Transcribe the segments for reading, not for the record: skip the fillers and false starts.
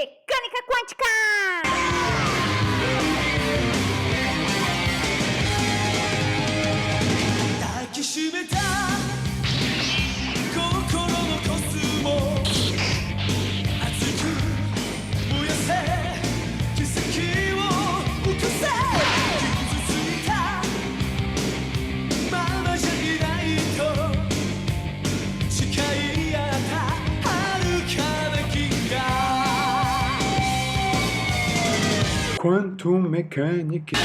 Mecânica quântica! Quantum Mechanics.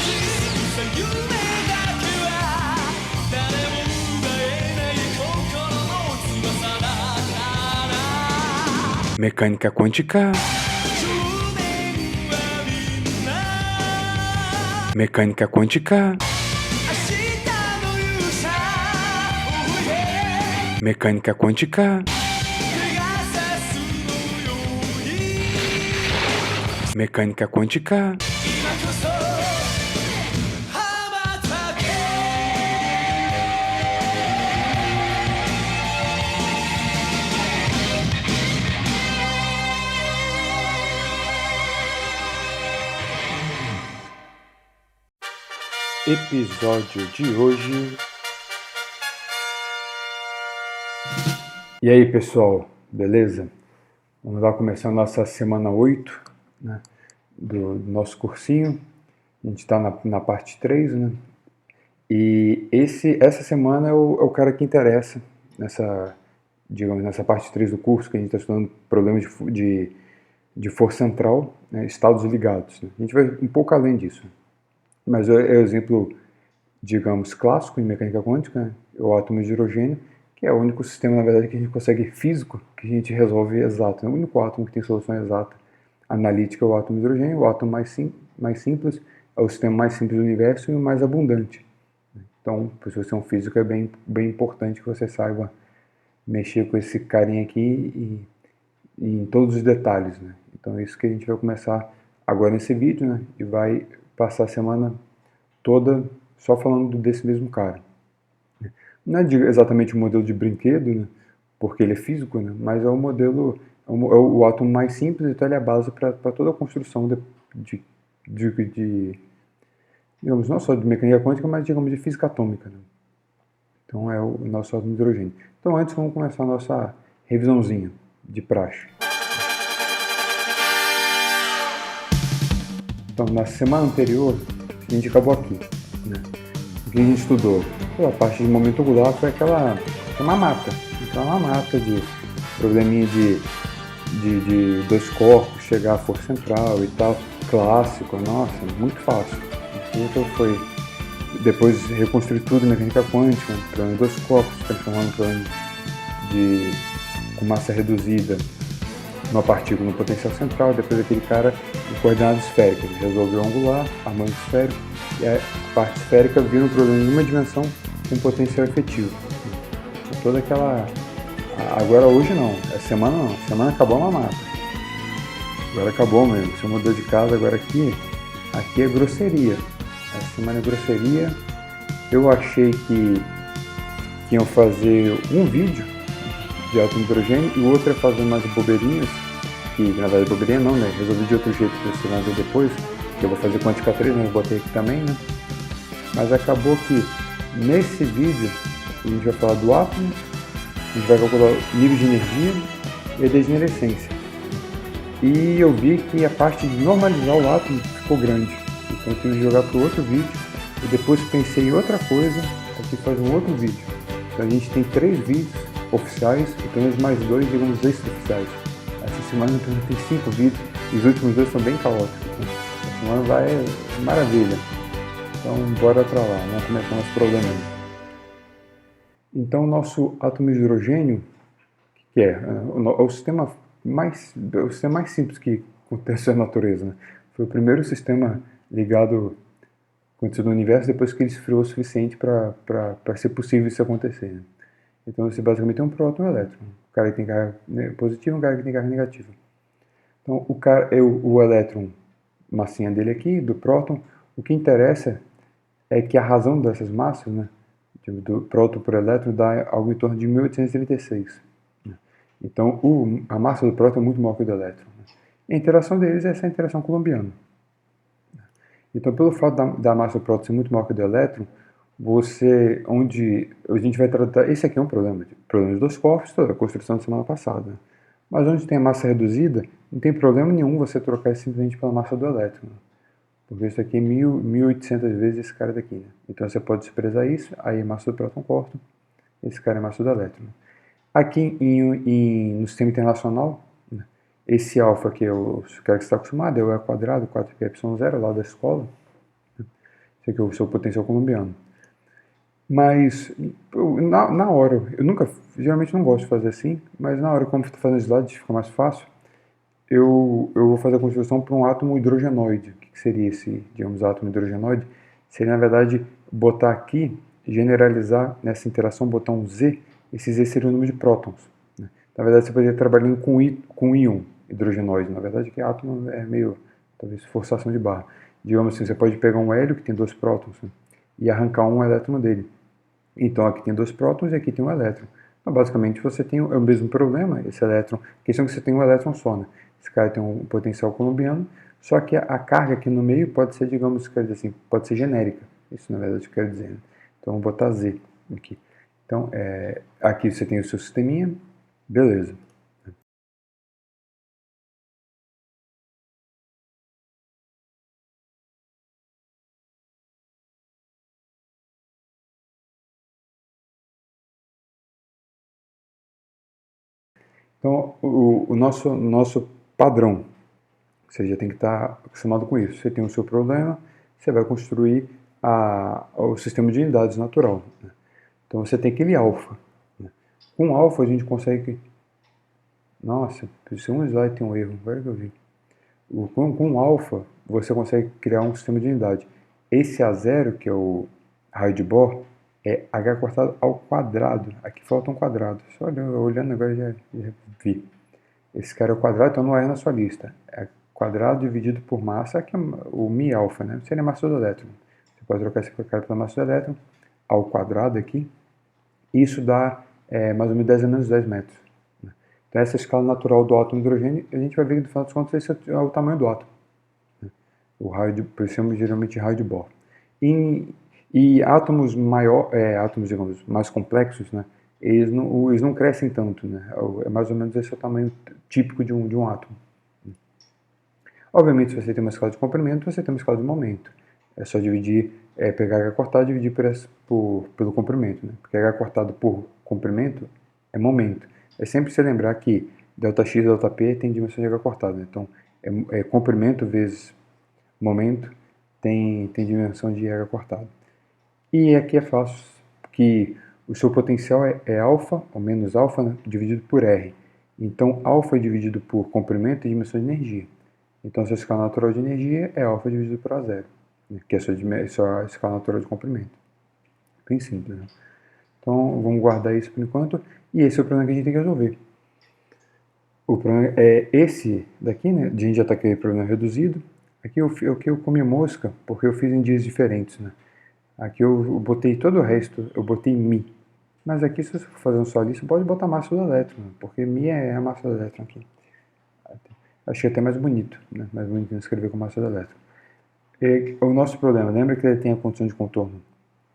Mecânica quântica. Mecânica quântica. Mecânica quântica. Mecânica quântica. Episódio de hoje. E aí, pessoal, beleza? Vamos lá começar a nossa semana 8, né, do nosso cursinho. A gente está na parte 3, né? E essa semana é o cara que interessa nessa parte 3 do curso, que a gente está estudando problemas de força central, né, estados ligados, né? A gente vai um pouco além disso. Mas é o exemplo, digamos, clássico em mecânica quântica, né? O átomo de hidrogênio, que é o único sistema, na verdade, que a gente consegue físico, que a gente resolve exato. É o único átomo que tem solução exata analítica é o átomo de hidrogênio. O átomo mais simples é o sistema mais simples do universo e o mais abundante. Então, se você é um físico, é bem importante que você saiba mexer com esse carinha aqui e em todos os detalhes, né? Então é isso que a gente vai começar agora nesse vídeo, né? E vai passar a semana toda só falando desse mesmo cara. Não é exatamente um modelo de brinquedo, né? Porque ele é físico, né? Mas é o modelo, é o átomo mais simples, então ele é a base para toda a construção digamos, não só de mecânica quântica, mas digamos de física atômica, né? Então é o nosso átomo de hidrogênio. Então antes vamos começar a nossa revisãozinha de praxe. Então na semana anterior a gente acabou aqui, né? O que a gente estudou? A parte de momento angular foi aquela mamata. Então uma mamata de probleminha de dois corpos chegar à força central e tal. Clássico, nossa, muito fácil. Então foi depois reconstruir tudo em mecânica quântica, problema de dois corpos, transformando um problema com massa reduzida numa partícula no potencial central, depois aquele cara em coordenada esférica. Ele resolveu o angular, armando esférico, e a parte esférica vira um problema em uma dimensão com potencial efetivo. Então, toda aquela... Agora hoje não, semana não, semana acabou a mamata. Agora acabou mesmo, seu modelo de casa agora aqui é grosseria. Essa semana é grosseria. Eu achei que iam fazer um vídeo de átomo de hidrogênio e o outro é fazer umas bobeirinhas, que na verdade bobeirinha não, né? Resolvi de outro jeito que você vai ver depois, que eu vou fazer quântica 3, mas eu botei aqui também, né? Mas acabou que nesse vídeo a gente vai falar do átomo, a gente vai calcular o nível de energia e a degenerescência. E eu vi que a parte de normalizar o átomo ficou grande, então eu tive que jogar para o outro vídeo e depois pensei em outra coisa, aqui fazer um outro vídeo. Então a gente tem 3 vídeos oficiais e pelo menos mais 2, digamos, extra-oficiais. Essa semana eu tenho 5 vídeos e os últimos 2 são bem caóticos. Essa semana vai maravilha. Então bora pra lá, vamos começar nosso problema. Então o nosso átomo de hidrogênio, que é o sistema mais simples que acontece na natureza, né? Foi o primeiro sistema ligado aconteceu no universo depois que ele esfriou o suficiente para ser possível isso acontecer, né? Então você basicamente tem um próton e um elétron. O cara que tem carga positiva e um cara que tem carga negativa. Então o elétron, massinha dele aqui, do próton, o que interessa é que a razão dessas massas, né, do próton por elétron, dá algo em torno de 1836. Né? Então a massa do próton é muito maior que a do elétron. Né? A interação deles é essa interação coulombiana. Então, pelo fato da massa do próton ser muito maior que a do elétron, onde a gente vai tratar, esse aqui é um problema de dois corpos, toda a construção da semana passada. Mas onde tem a massa reduzida, não tem problema nenhum você trocar simplesmente pela massa do elétron. Porque isso aqui é 1800 vezes esse cara daqui. Né? Então você pode desprezar isso, aí a massa do próton corta, esse cara é a massa do elétron. Aqui no sistema internacional, né, esse alfa que é o cara que você está acostumado, é o E quadrado, 4πε0 lá da escola. Esse aqui é o seu potencial colombiano. Mas na hora, geralmente não gosto de fazer assim, mas na hora, como estou fazendo slides, fica mais fácil, eu vou fazer a construção para um átomo hidrogenoide. O que seria esse, digamos, átomo hidrogenoide? Seria, na verdade, botar aqui, generalizar nessa interação, botar um Z, esse Z seria o número de prótons. Né? Na verdade, você poderia trabalhando com íon hidrogenoide. Na verdade, que átomo é meio, talvez, forçação de barra. Digamos assim, você pode pegar um hélio que tem 2 prótons, né? E arrancar um elétron dele. Então aqui tem 2 prótons e aqui tem um elétron. Então basicamente você tem o mesmo problema, esse elétron, a questão é que você tem um elétron só, né? Esse cara tem um potencial colombiano, só que a carga aqui no meio pode ser, digamos, quer dizer assim, pode ser genérica. Isso na verdade eu quero dizer. Né? Então vou botar Z aqui. Então aqui você tem o seu sisteminha, beleza. Então o nosso padrão, você já tem que estar acostumado com isso. Você tem o seu problema, você vai construir o sistema de unidades natural. Né? Então você tem aquele alfa. Né? Com alfa a gente consegue... Nossa, esse um slide tem um erro, agora que eu vi. Com alfa você consegue criar um sistema de unidade. Esse A0, que é o raio de Bohr, é h cortado ao quadrado. Aqui falta um quadrado. Só olhando agora já vi. Esse cara é o quadrado, então não é na sua lista. É quadrado dividido por massa, que é o mi alfa, né? Seria a massa do elétron. Você pode trocar esse cara pela massa do elétron ao quadrado aqui. Isso dá mais ou menos 10 a menos 10 metros. Né? Então essa é a escala natural do átomo de hidrogênio, a gente vai ver que no final dos contos esse é o tamanho do átomo. Né? O raio de, por isso chama geralmente raio de Bohr. E átomos átomos, digamos, mais complexos, né? Eles não crescem tanto, né? É mais ou menos esse é o tamanho típico de um átomo. Obviamente, se você tem uma escala de comprimento, você tem uma escala de momento. É só dividir, pegar h cortado e dividir pelo comprimento, né? Porque h cortado por comprimento é momento. É sempre se lembrar que ΔX e ΔP tem dimensão de h cortado. Né? Então, comprimento vezes momento tem dimensão de h cortado. E aqui é fácil, que o seu potencial é alfa, ou menos alfa, né, dividido por R. Então, alfa dividido por comprimento é dimensão de energia. Então, a sua escala natural de energia é alfa dividido por A0, né, que é a sua escala natural de comprimento. Bem simples, né? Então, vamos guardar isso por enquanto. E esse é o problema que a gente tem que resolver. O problema é esse daqui, né? A gente já está com aquele problema reduzido. Aqui eu comi mosca porque eu fiz em dias diferentes, né? Aqui eu botei todo o resto, eu botei Mi. Mas aqui, se você for fazer um só ali, você pode botar massa do elétron, porque Mi é a massa do elétron aqui. Achei até mais bonito, né? Mais bonito escrever com massa do elétron. E o nosso problema, lembra que ele tem a condição de contorno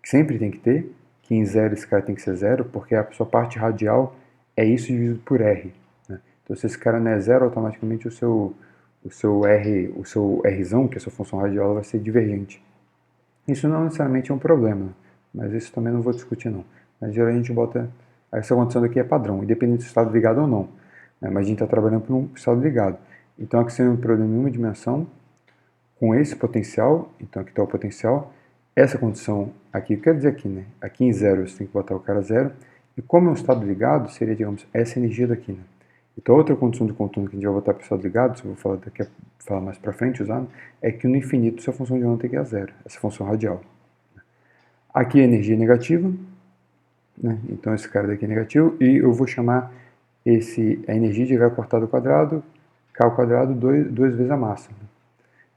que sempre tem que ter, que em zero esse cara tem que ser zero, porque a sua parte radial é isso dividido por R. Né? Então, se esse cara não é zero, automaticamente o seu Rzão, que é a sua função radial, vai ser divergente. Isso não necessariamente é um problema, mas isso também não vou discutir não. Mas geralmente a gente bota, essa condição daqui é padrão, independente do estado ligado ou não. Né? Mas a gente está trabalhando por um estado ligado. Então aqui seria um problema em uma dimensão, com esse potencial, então aqui está o potencial, essa condição aqui, quer dizer aqui, né? Aqui em zero você tem que botar o cara zero, e como é um estado ligado, seria, digamos, essa energia daqui, né? Então outra condição de contorno que a gente vai botar para o estado ligado, se eu vou falar mais para frente usando, é que no infinito sua função de onda tem que ir a zero, essa função radial. Aqui a energia é negativa, né? Então esse cara daqui é negativo, e eu vou chamar a energia de H cortado ao quadrado, K ao quadrado, duas vezes a massa. Né?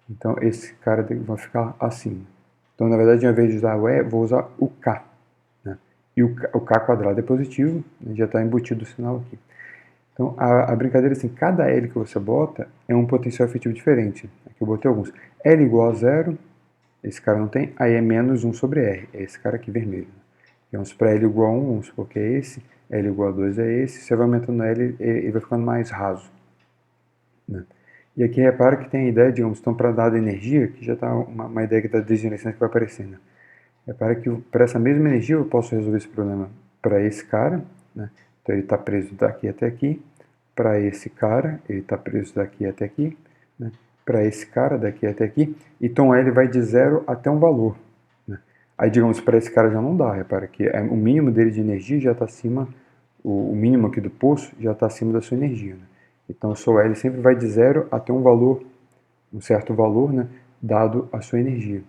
Então esse cara vai ficar assim. Então na verdade, ao invés de usar o E, vou usar o K. Né? E o K quadrado é positivo, né? Já está embutido o sinal aqui. Então, a brincadeira é assim, cada L que você bota é um potencial efetivo diferente. Aqui eu botei alguns. L igual a 0, esse cara não tem, aí é menos 1 sobre R, é esse cara aqui vermelho. Vamos para L igual a 1, vamos supor que é esse, L igual a 2 é esse, você vai aumentando L, ele vai ficando mais raso. Né? E aqui repara que tem a ideia, digamos, então para dada energia, que já está uma ideia que da degeneração que vai aparecendo. Né? Repara que para essa mesma energia eu posso resolver esse problema para esse cara, né? Então ele está preso daqui até aqui, para esse cara, ele está preso daqui até aqui, né? Para esse cara daqui até aqui, então L vai de 0 até um valor. Né? Aí, digamos, para esse cara já não dá, repara que o mínimo dele de energia já está acima, o mínimo aqui do poço já está acima da sua energia. Né? Então o seu L sempre vai de 0 até um valor, um certo valor, né? Dado a sua energia.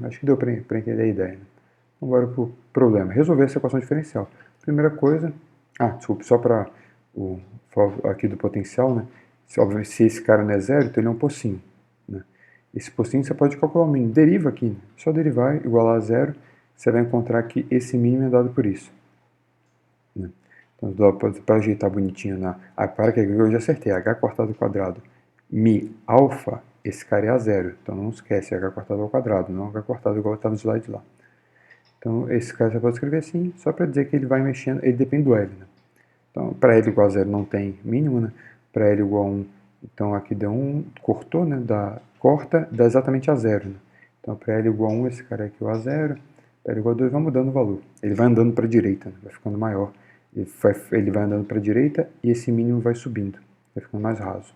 Acho que deu para entender a ideia. Né? Agora para o problema. Resolver essa equação diferencial. Primeira coisa... desculpe, só para o aqui do potencial, né? Se esse cara não é zero, então ele é um pocinho. Né? Esse pocinho você pode calcular o mínimo. Deriva aqui. Né? Só derivar igual a zero, você vai encontrar que esse mínimo é dado por isso. Né? Então, para ajeitar bonitinho para que eu já acertei. H cortado ao quadrado mi alfa, esse cara é a zero. Então não esquece, H cortado ao quadrado, não H cortado igual está no slide lá. Então esse cara você pode escrever assim, só para dizer que ele vai mexendo, ele depende do L. Né? Então para L igual a zero não tem mínimo, né? Para L igual a 1, então aqui deu 1, cortou, né? Corta, dá exatamente a zero. Né? Então para L igual a 1, esse cara aqui é o a zero, para L igual a 2 vai mudando o valor. Ele vai andando para a direita, né? Vai ficando maior. Ele vai andando para a direita e esse mínimo vai subindo, vai ficando mais raso.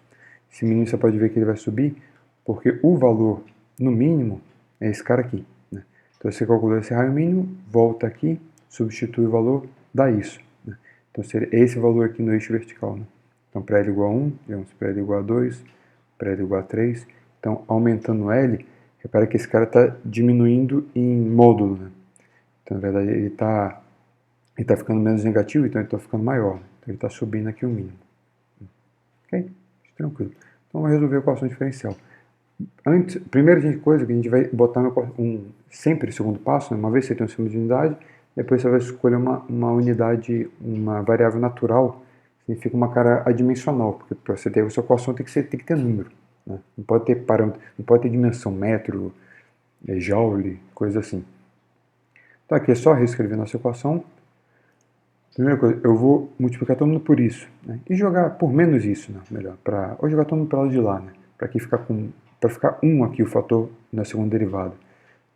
Esse mínimo você pode ver que ele vai subir, porque o valor no mínimo é esse cara aqui. Né? Então você calculou esse raio mínimo, volta aqui, substitui o valor, dá isso. Né? Então seria esse valor aqui no eixo vertical. Né? Então para L igual a 1, digamos, para L igual a 2, para L igual a 3. Então aumentando L, repara que esse cara está diminuindo em módulo. Né? Então na verdade ele está ficando menos negativo, então ele está ficando maior. Né? Então ele está subindo aqui o mínimo. Ok? Tranquilo. Então vamos resolver a equação diferencial. Primeira coisa que a gente vai botar sempre o segundo passo, né? Uma vez que você tem um sistema de unidade, depois você vai escolher uma unidade, uma variável natural, significa uma cara adimensional, porque para você ter essa equação tem que ter número. Né? Não pode ter parâmetro, não pode ter dimensão, metro, joule, coisa assim. Então aqui é só reescrever nossa equação. Primeira coisa, eu vou multiplicar todo mundo por isso, né? E jogar por menos isso, né? Melhor, ou jogar todo mundo para o lado de lá, né? Para ficar 1 aqui o fator na segunda derivada.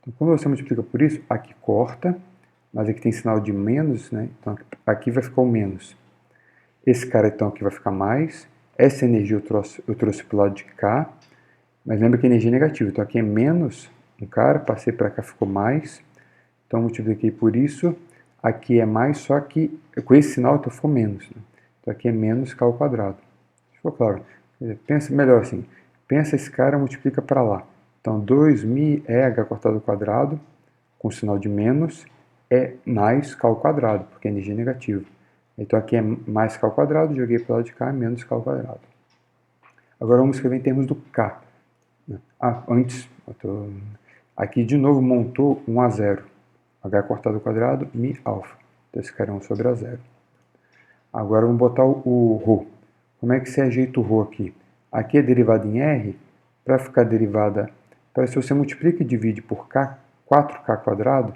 Então, quando você multiplica por isso, aqui corta, mas aqui tem sinal de menos, né? Então aqui vai ficar o menos. Esse cara então aqui vai ficar mais. Essa energia eu trouxe para o lado de cá, mas lembra que a energia é negativa, então aqui é menos um cara, passei para cá, ficou mais. Então multipliquei por isso. Aqui é mais, só que com esse sinal então ficou menos. Né? Então aqui é menos k ao quadrado. Ficou claro? Pensa melhor assim. Pensa esse cara, multiplica para lá. Então 2μ é h cortado ao quadrado, com sinal de menos, é mais k ao quadrado, porque é energia negativa. Então aqui é mais k ao quadrado, joguei para o lado de cá, menos k ao quadrado. Agora vamos escrever em termos do k. Antes, aqui de novo montou 1 a 0. H cortado ao quadrado, mi alfa. Então esse cara é 1 sobre a 0. Agora vamos botar o ρ. Como é que se ajeita o ρ aqui? Aqui é derivada em R, para ficar derivada, se você multiplica e divide por k, 4k quadrado,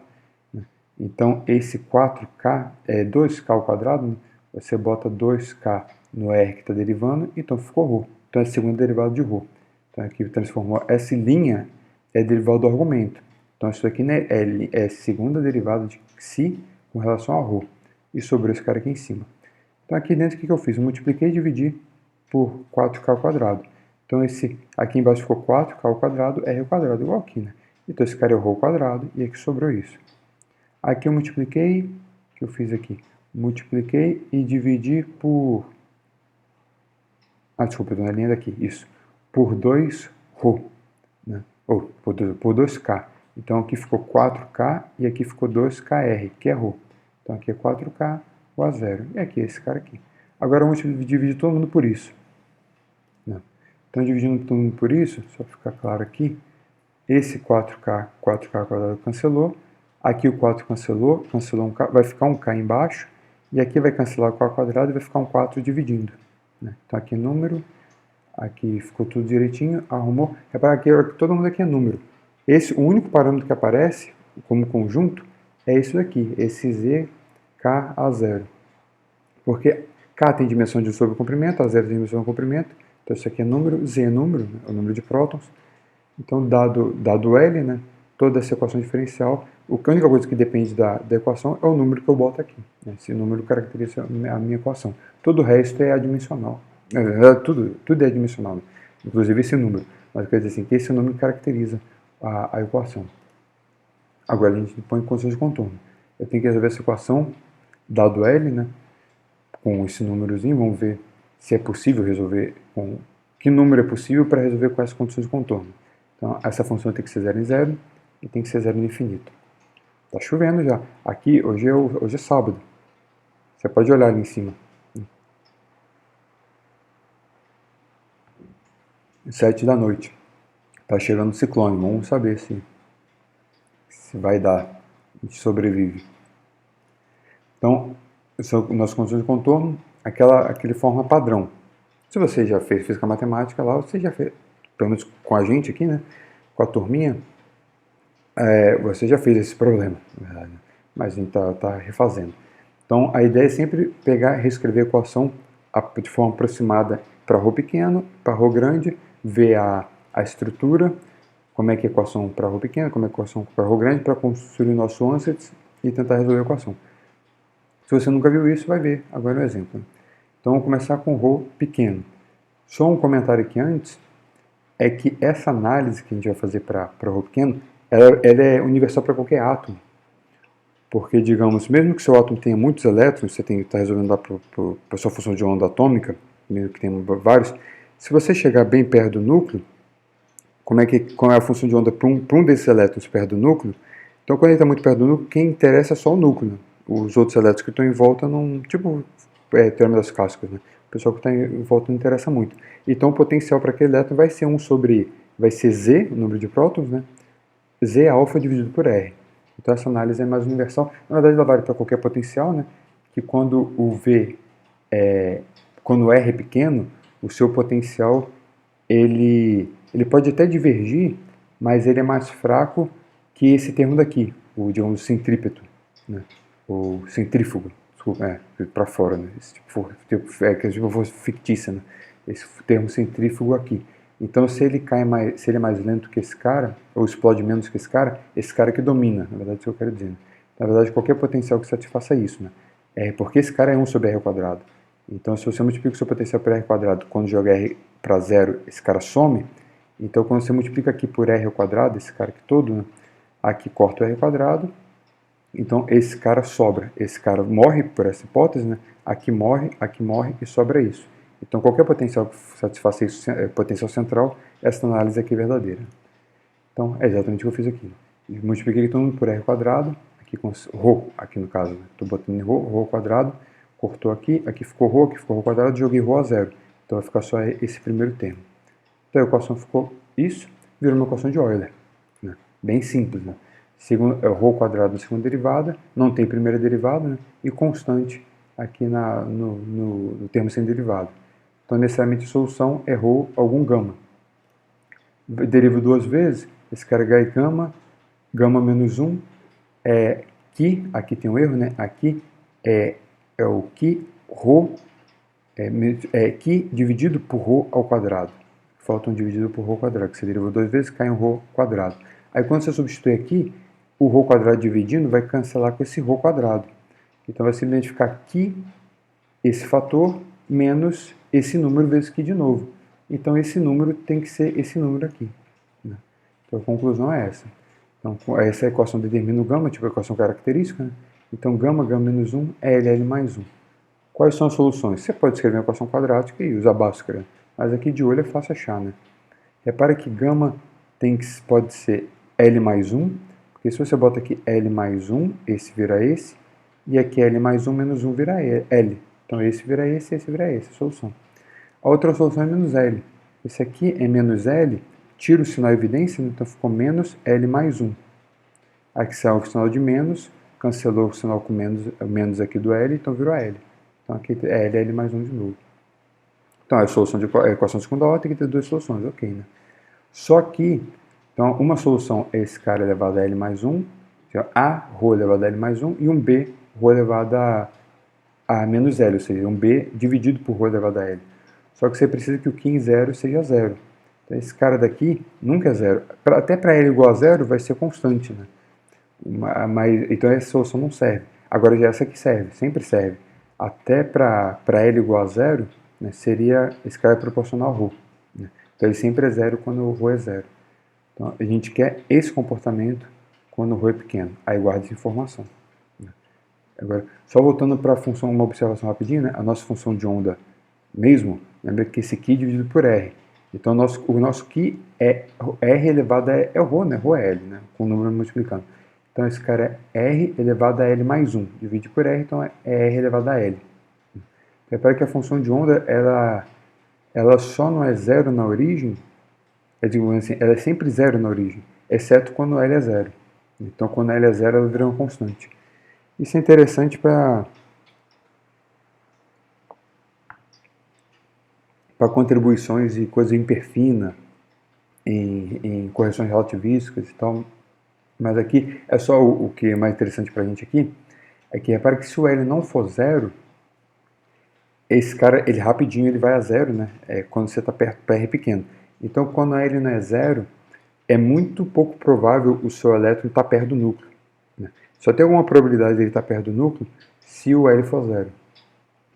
né? Então esse 4k é 2k ao quadrado, né? Você bota 2k no R que está derivando, então ficou ρ. Então é a segunda derivada de ρ. Então aqui transformou essa linha, é derivada do argumento. Então isso aqui, né, é segunda derivada de si com relação a ρ. E sobrou esse cara aqui em cima. Então aqui dentro o que eu fiz? Eu multipliquei e dividi por 4k ao quadrado. Então esse aqui embaixo ficou 4k ao quadrado, r ao quadrado, igual aqui, né? Então esse cara é o ρ ao quadrado e aqui sobrou isso. Aqui eu multipliquei, o que eu fiz aqui? Multipliquei e dividi por... desculpa, estou na linha daqui, isso. Por 2ρ, né? Ou por 2k. Então aqui ficou 4k e aqui ficou 2kr, que é ρ. Então aqui é 4k, o a 0. E aqui é esse cara aqui. Agora vamos dividir todo mundo por isso. Então dividindo todo mundo por isso, só para ficar claro aqui, esse 4k quadrado cancelou. Aqui o 4 cancelou um k, vai ficar um k embaixo. E aqui vai cancelar com a quadrado e vai ficar um 4 dividindo. Né? Então aqui é número, aqui ficou tudo direitinho, arrumou. Repara que todo mundo aqui é número. O único parâmetro que aparece como conjunto é isso daqui, esse z, k a 0. Porque k tem dimensão de 1 sobre o comprimento, a 0 tem dimensão do comprimento. Então isso aqui é número, z é número, né? É o número de prótons. Então dado L, né? Toda essa equação diferencial, a única coisa que depende da equação é o número que eu boto aqui. Né? Esse número caracteriza a minha equação. Todo o resto é adimensional. Tudo é adimensional, né? Inclusive esse número. Mas quer dizer assim, que esse número caracteriza a equação. Agora a gente põe condições de contorno. Eu tenho que resolver essa equação, dado L, né? Com esse númerozinho, vamos ver se é possível resolver com... Que número é possível para resolver com essas condições de contorno. Então, essa função tem que ser 0 em 0 e tem que ser 0 no infinito. Tá chovendo já. Aqui, hoje é sábado. Você pode olhar ali em cima. 7 da noite. Tá chegando o ciclone. Vamos saber se vai dar. A gente sobrevive. Então, são nossas condições de contorno, aquele forma padrão. Se você já fez física matemática lá, você já fez, pelo menos com a gente aqui, né? Com a turminha, você já fez esse problema, na verdade. Mas a gente tá refazendo. Então, a ideia é sempre pegar e reescrever a equação de forma aproximada para ρ pequeno, para ρ grande, ver a estrutura, como é que é a equação para ρ pequeno, como é a equação para ρ grande, para construir o nosso ansatz e tentar resolver a equação. Se você nunca viu isso, vai ver agora o exemplo. Então, vamos começar com ρ pequeno. Só um comentário aqui antes, é que essa análise que a gente vai fazer para ρ pequeno, ela é universal para qualquer átomo. Porque, digamos, mesmo que seu átomo tenha muitos elétrons, você está resolvendo lá para a sua função de onda atômica, mesmo que tenha vários, se você chegar bem perto do núcleo, qual é a função de onda para um desses elétrons perto do núcleo? Então, quando ele está muito perto do núcleo, quem interessa é só o núcleo. Os outros elétrons que estão em volta não, tipo, teorema das clássicas, né? O pessoal que está em volta não interessa muito. Então, o potencial para aquele elétron vai ser Z, o número de prótons, né? Z alfa dividido por R. Então, essa análise é mais universal. Na verdade, ela vale para qualquer potencial, né? Que quando quando o R é pequeno, o seu potencial, ele pode até divergir, mas ele é mais fraco que esse termo daqui, o, digamos, centrípeto, né? O centrífugo, desculpa, para fora, né? Esse tipo fictícia, né? Esse termo centrífugo aqui. Então, se ele é mais lento que esse cara, ou explode menos que esse cara que domina, na verdade, é isso que eu quero dizer. Né? Na verdade, qualquer potencial que satisfaça isso, né? Porque esse cara é 1 sobre R ao quadrado. Então, se você multiplica o seu potencial por R ao quadrado, quando joga R para zero, esse cara some. Então, quando você multiplica aqui por R ao quadrado, esse cara aqui todo, né? Aqui corta o R ao quadrado. Então, esse cara sobra. Esse cara morre por essa hipótese, né? Aqui morre e sobra isso. Então, qualquer potencial que satisfaça isso, potencial central, essa análise aqui é verdadeira. Então, é exatamente o que eu fiz aqui. Eu multipliquei todo mundo por R quadrado, aqui com ρ, aqui no caso. Estou botando em ρ quadrado, cortou aqui ficou ρ quadrado, joguei ρ a zero. Então, vai ficar só esse primeiro termo. Então, a equação ficou isso, virou uma equação de Euler. Né? Bem simples, né? Ρ quadrado na segunda derivada, não tem primeira derivada, né? E constante aqui no termo sem derivada. Então, necessariamente, a solução é ρ algum gama. Derivo duas vezes, esse cara é gama menos 1, aqui tem um erro, né? Aqui é o que ρ, que dividido por ρ ao quadrado. Falta um dividido por ρ quadrado, que você derivou duas vezes, cai um ρ quadrado. Aí, quando você substitui aqui, o ρ quadrado dividindo vai cancelar com esse ρ quadrado. Então, vai se identificar aqui esse fator menos esse número vezes aqui de novo. Então, esse número tem que ser esse número aqui. Né? Então, a conclusão é essa. Então, essa equação determina o gama, tipo a equação característica. Né? Então, gama menos 1 é LL mais 1. Quais são as soluções? Você pode escrever uma equação quadrática e usar Bhaskara. Mas aqui de olho é fácil achar. Né? Repara que gama pode ser L mais 1, porque se você bota aqui L mais 1, esse vira esse, e aqui L mais 1 menos 1 vira L. Então esse vira esse vira esse, a solução. A outra solução é menos L. Esse aqui é menos L, tira o sinal evidência, então ficou menos L mais 1. Aqui sai o sinal de menos, cancelou o sinal com menos aqui do L, então virou L. Então aqui é L mais 1 de novo. Então a solução de equação de segunda ordem tem que ter duas soluções, ok, né? Só que, então uma solução é esse cara elevado a L mais 1, A ρ elevado a L mais 1, e um B ρ elevado a menos L, ou seja, um B dividido por ρ elevado a L. Só que você precisa que o Q em 0 seja 0. Então esse cara daqui nunca é 0. Até para L igual a 0 vai ser constante, né? Então essa solução não serve. Agora já essa aqui serve, sempre serve. Até para L igual a 0, né, seria esse cara é proporcional a ρ. Né? Então ele sempre é 0 quando o ρ é 0. Então a gente quer esse comportamento quando o ρ é pequeno. Aí guarda essa informação. Né? Agora, só voltando para a função, uma observação rapidinho, né? A nossa função de onda mesmo, lembra que esse Q dividido por R. Então o nosso Q é R elevado a é o ρ, né? Ρ é L, né? Com o número multiplicando. Então esse cara é R elevado a L mais 1. Divide por R, então é R elevado a L. Repare que a função de onda, ela só não é zero na origem, assim, ela é sempre zero na origem, exceto quando L é zero. Então quando L é zero, ela vira uma constante. Isso é interessante para contribuições e coisa hiperfina, em correções relativísticas e tal. Mas aqui é só o que é mais interessante para a gente aqui, é que repara que se o L não for zero, esse cara, ele rapidinho ele vai a zero, né? Quando você está perto do R pequeno. Então quando L não é zero, é muito pouco provável o seu elétron estar perto do núcleo. Né? Só tem alguma probabilidade de ele estar perto do núcleo se o L for zero.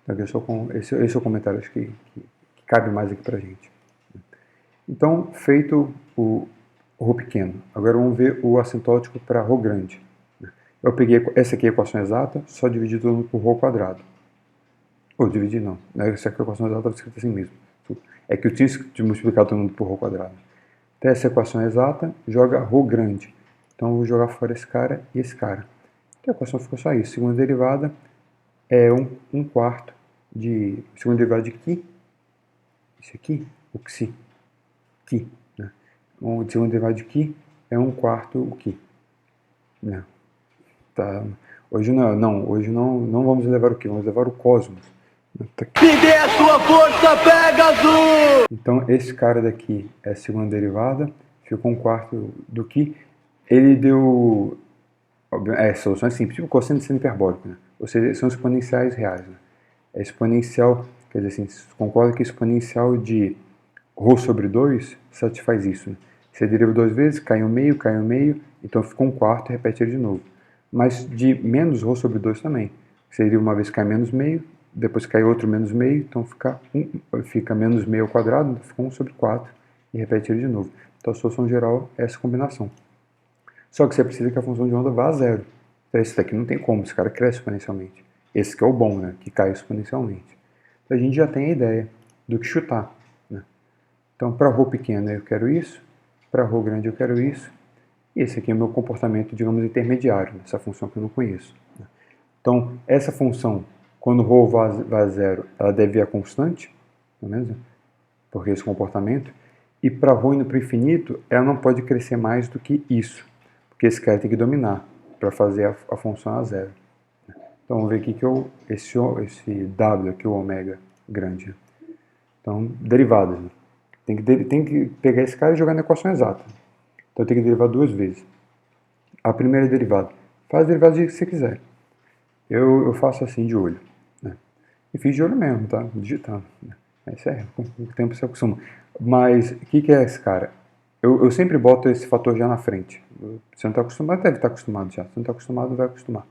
Então, esse é o comentário acho que cabe mais aqui para a gente. Então, feito o ρ pequeno, agora vamos ver o assintótico para ρ grande. Eu peguei essa aqui é a equação exata, só dividi tudo por ρ quadrado. Ou dividir não, essa aqui é a equação exata está escrita assim mesmo. É que eu tinha de multiplicar todo mundo por ρ quadrado. Então essa equação exata joga ρ grande. Então eu vou jogar fora esse cara e esse cara. Então a equação ficou só isso. Segunda derivada é 1 quarto de... Segunda derivada de Q. Isso aqui, o Xi. Q. Né? Segunda derivada de Q é 1 quarto o Q. Né? Tá. Hoje não vamos levar o Q, vamos levar o cosmos. Me dê a sua força, Pegasus! Então esse cara daqui é a segunda derivada, ficou 1 quarto do Q. Ele deu soluções simples, tipo cosseno de seno hiperbólico, né? Ou seja, são exponenciais reais. Né? É exponencial, quer dizer assim, você concorda que exponencial de ρ sobre 2 satisfaz isso. Né? Você deriva duas vezes, cai um meio, então fica 1 quarto e repete ele de novo. Mas de menos ρ sobre 2 também. Você deriva uma vez, cai menos meio, depois cai outro menos meio, então fica menos meio ao quadrado, então fica 1 sobre 4 e repete ele de novo. Então a solução geral é essa combinação. Só que você precisa que a função de onda vá a zero. Então esse daqui não tem como, esse cara cresce exponencialmente. Esse que é o bom, né? Que cai exponencialmente. Então a gente já tem a ideia do que chutar. Né? Então para ρ pequeno eu quero isso, para ρ grande eu quero isso, e esse aqui é o meu comportamento, digamos, intermediário, essa função que eu não conheço. Né? Então essa função, quando ρ vai a zero, ela deve ir a constante, não é mesmo? Porque esse comportamento, e para ρ indo para o infinito, ela não pode crescer mais do que isso. Porque esse cara tem que dominar para fazer a função a zero. Então vamos ver aqui que esse W aqui, o ômega grande. Então, derivadas. Né? Tem que pegar esse cara e jogar na equação exata. Então tem que derivar duas vezes. A primeira derivada. Faz a derivada do jeito que você quiser. Eu faço assim de olho. Né? E fiz de olho mesmo, tá? Digitando. Né? Com o tempo você acostuma. Mas o que é esse cara? Eu sempre boto esse fator já na frente. Você não está acostumado, deve estar acostumado já. Se não está acostumado, vai acostumar.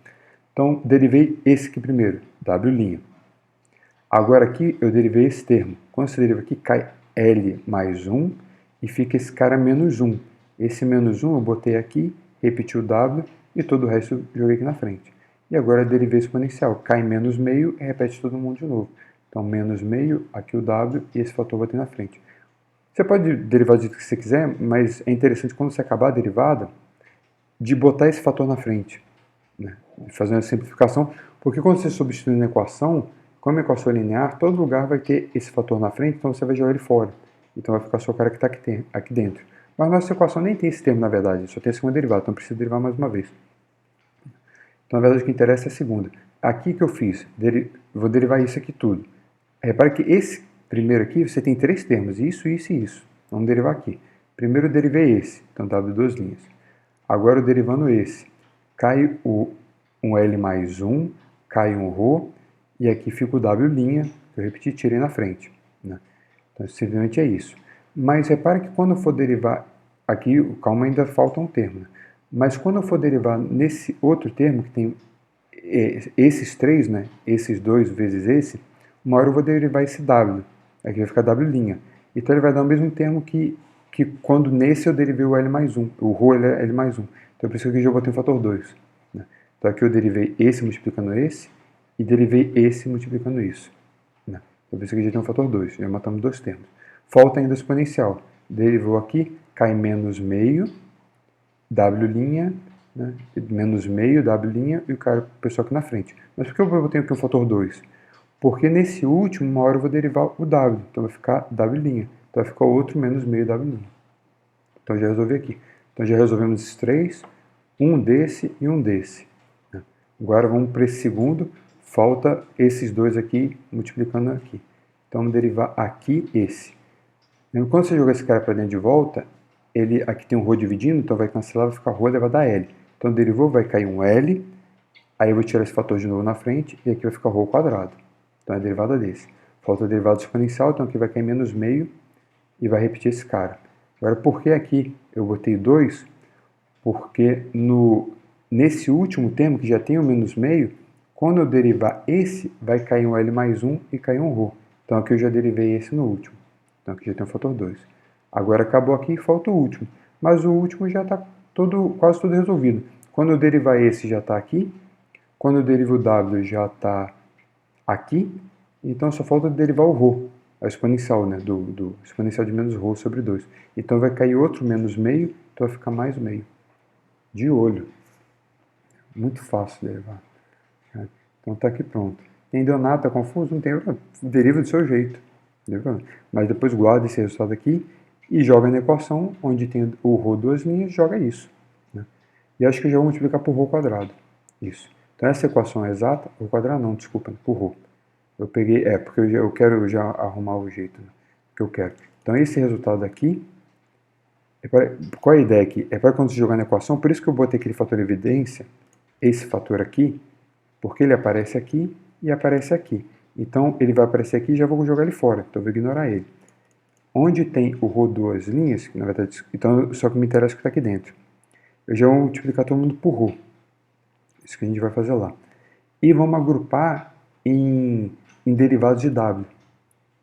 Então, derivei esse aqui primeiro, W'. Agora aqui, eu derivei esse termo. Quando você deriva aqui, cai L mais 1 e fica esse cara menos 1. Esse menos 1 eu botei aqui, repeti o W e todo o resto eu joguei aqui na frente. E agora eu derivei exponencial. Cai menos meio e repete todo mundo de novo. Então, menos meio, aqui o W e esse fator eu botei na frente. Você pode derivar do jeito que você quiser, mas é interessante quando você acabar a derivada, de botar esse fator na frente. Né? Fazer uma simplificação, porque quando você substitui na equação, como a equação é linear, todo lugar vai ter esse fator na frente, então você vai jogar ele fora. Então vai ficar só o cara que está aqui dentro. Mas nossa equação nem tem esse termo, na verdade, só tem a segunda derivada, então precisa derivar mais uma vez. Então, na verdade, o que interessa é a segunda. Aqui que eu fiz, vou derivar isso aqui tudo. Repare que esse primeiro aqui, você tem três termos, isso, isso e isso. Vamos derivar aqui. Primeiro eu derivei esse, então W duas linhas. Agora eu derivando esse, cai um L mais 1, cai um ρ, e aqui fica o W', que eu repeti, tirei na frente. Né? Então, simplesmente é isso. Mas repare que quando eu for derivar aqui, calma, ainda falta um termo. Né? Mas quando eu for derivar nesse outro termo, que tem esses três, né? Esses dois vezes esse, uma hora eu vou derivar esse W. Aqui vai ficar W'. Então ele vai dar o mesmo termo que quando nesse eu derivei o L mais 1. O ρ é L mais 1. Então por isso que aqui eu já botei o fator 2. Né? Então aqui eu derivei esse multiplicando esse e derivei esse multiplicando isso. Né? Então por isso que aqui já tem um fator 2. Já matamos dois termos. Falta ainda o exponencial. Derivou aqui, cai menos meio, W', né? Menos meio, W' e o pessoal aqui na frente. Mas por que eu botei aqui o fator 2? Porque nesse último, uma hora eu vou derivar o W. Então vai ficar W'. Então vai ficar outro menos meio W'. Então já resolvi aqui. Então já resolvemos esses três, um desse e um desse. Né? Agora vamos para esse segundo. Falta esses dois aqui multiplicando aqui. Então vamos derivar aqui esse. Quando você jogar esse cara para dentro de volta, ele aqui tem um ρ dividindo, então vai cancelar, vai ficar ρ elevado a L. Então derivou, vai cair um L, aí eu vou tirar esse fator de novo na frente, e aqui vai ficar ρ ao quadrado. Então é a derivada desse. Falta a derivada exponencial, então aqui vai cair menos meio, e vai repetir esse cara. Agora, por que aqui eu botei 2? Porque nesse último termo, que já tem o menos meio, quando eu derivar esse, vai cair um L mais 1 e cair um ρ. Então aqui eu já derivei esse no último. Então aqui já tem o fator 2. Agora acabou aqui e falta o último. Mas o último já está quase tudo resolvido. Quando eu derivar esse já está aqui. Quando eu derivo o W já está aqui. Então só falta derivar o ρ. A exponencial, né? Do exponencial de menos ρ sobre 2. Então vai cair outro menos meio. Então vai ficar mais meio. De olho. Muito fácil derivar. Então está aqui pronto. Entendeu nada? Está confuso? Não tem. Deriva do seu jeito. Mas depois guarda esse resultado aqui e joga na equação onde tem o ρ duas linhas, joga isso. Né? E acho que eu já vou multiplicar por ρ quadrado. Isso. Então essa equação é exata, o quadrado não, desculpa, por ρ. Eu peguei, porque eu quero já arrumar o jeito, né, que eu quero. Então esse resultado aqui, qual é a ideia aqui? É para quando você jogar na equação, por isso que eu botei aquele fator de evidência, esse fator aqui, porque ele aparece aqui e aparece aqui. Então, ele vai aparecer aqui e já vou jogar ele fora. Então, eu vou ignorar ele. Onde tem o ρ duas linhas, que na verdade, então, só que me interessa o que está aqui dentro. Eu já vou multiplicar todo mundo por ρ. Isso que a gente vai fazer lá. E vamos agrupar em derivados de W.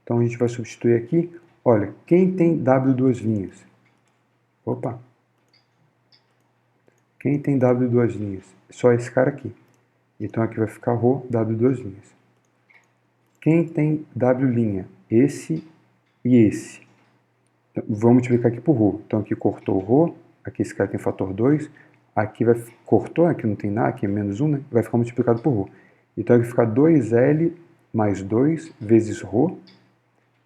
Então, a gente vai substituir aqui. Olha, quem tem W duas linhas? Opa! Quem tem W duas linhas? Só esse cara aqui. Então, aqui vai ficar ρ W duas linhas. Quem tem W'? Esse e esse. Então, vou multiplicar aqui por ρ. Então aqui cortou o ρ, aqui esse cara tem fator 2, aqui cortou, aqui não tem nada, aqui é menos 1, né? Vai ficar multiplicado por ρ. Então aqui fica 2L mais 2 vezes ρ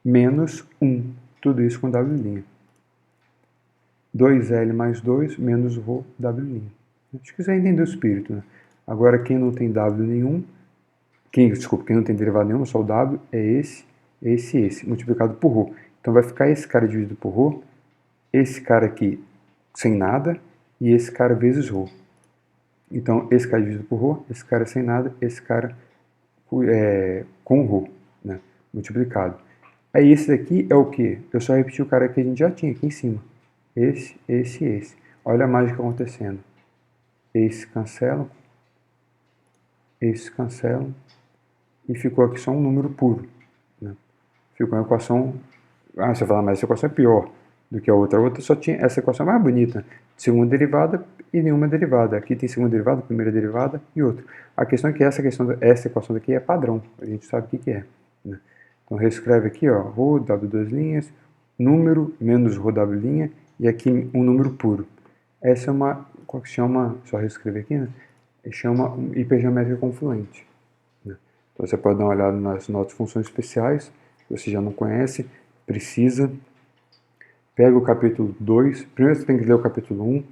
menos 1. Tudo isso com W'. 2L mais 2 menos ρ W'. Acho que você entendeu o espírito, né? Agora quem não tem W nenhum, quem não tem derivado nenhum, só o W, é esse, multiplicado por ρ. Então vai ficar esse cara dividido por ρ, esse cara aqui sem nada, e esse cara vezes ρ. Então esse cara dividido por ρ, esse cara sem nada, esse cara com ρ, né, multiplicado. Aí esse daqui é o que? Eu só repeti o cara que a gente já tinha aqui em cima. Esse, esse e esse. Olha a mágica acontecendo. Esse cancelam, esse cancelam, e ficou aqui só um número puro. Né? Ficou uma equação... você vai falar, mas essa equação é pior do que a outra. A outra só tinha essa equação mais bonita. Segunda derivada e nenhuma derivada. Aqui tem segunda derivada, primeira derivada e outra. A questão é que essa equação daqui é padrão. A gente sabe o que é. Né? Então reescreve aqui, ó, ρ, W duas linhas, número menos ρ, W', e aqui um número puro. Essa é uma, qual que chama, só reescrever aqui, né? Chama hipergeométrica confluente. Então você pode dar uma olhada nas notas de funções especiais, se você já não conhece, precisa. Pega o capítulo 2, primeiro você tem que ler o capítulo 1,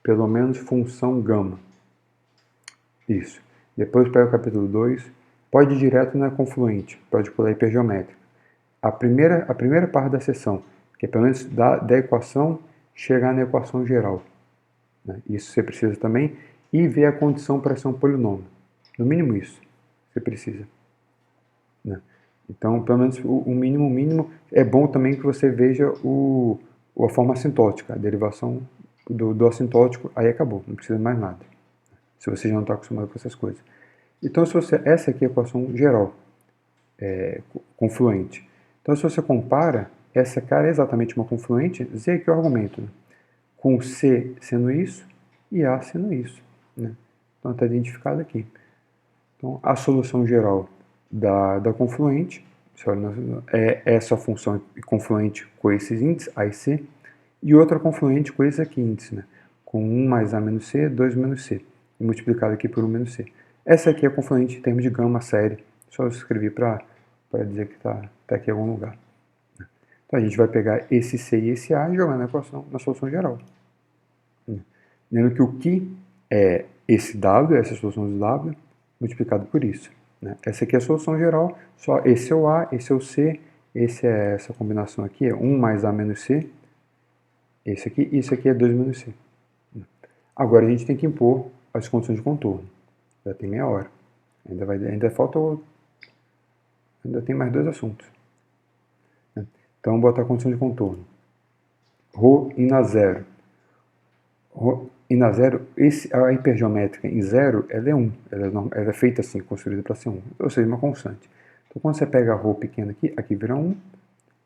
pelo menos função gama. Isso. Depois pega o capítulo 2, pode ir direto na confluente, pode pular hipergeométrica. A primeira parte da seção, que é pelo menos da equação, chegar na equação geral. Né? Isso você precisa também. E ver a condição para ser um polinômio. No mínimo isso, você precisa. Né? Então, pelo menos o mínimo, é bom também que você veja a forma assintótica, a derivação do assintótico, aí acabou, não precisa mais nada. Se você já não está acostumado com essas coisas. Então, essa aqui é a equação geral, confluente. Então, se você compara, essa cara é exatamente uma confluente, Z aqui é o argumento, né? Com C sendo isso e A sendo isso. Né? Então, está identificado aqui. Então, a solução geral da confluente é essa função confluente com esses índices, A e C, e outra confluente com esse aqui índice, né? Com 1 mais A menos C, 2 menos C, e multiplicado aqui por 1 menos C. Essa aqui é a confluente em termos de gama série, só eu escrevi para dizer que está aqui em algum lugar. Então a gente vai pegar esse C e esse A e jogar na solução geral. Lembrando que o que é esse W, essa solução do W, multiplicado por isso. Né? Essa aqui é a solução geral, só esse é o A, esse é o C, essa combinação aqui é 1 mais A menos C, esse aqui, e isso aqui é 2 menos C. Agora a gente tem que impor as condições de contorno. Já tem meia hora. Ainda tem mais 2 assuntos. Né? Então vamos botar a condição de contorno. Rho in a zero. E na zero, a hipergeométrica em zero, ela é 1. Ela é feita assim, construída para ser 1. Ou seja, uma constante. Então, quando você pega a ρ pequena aqui, aqui vira 1,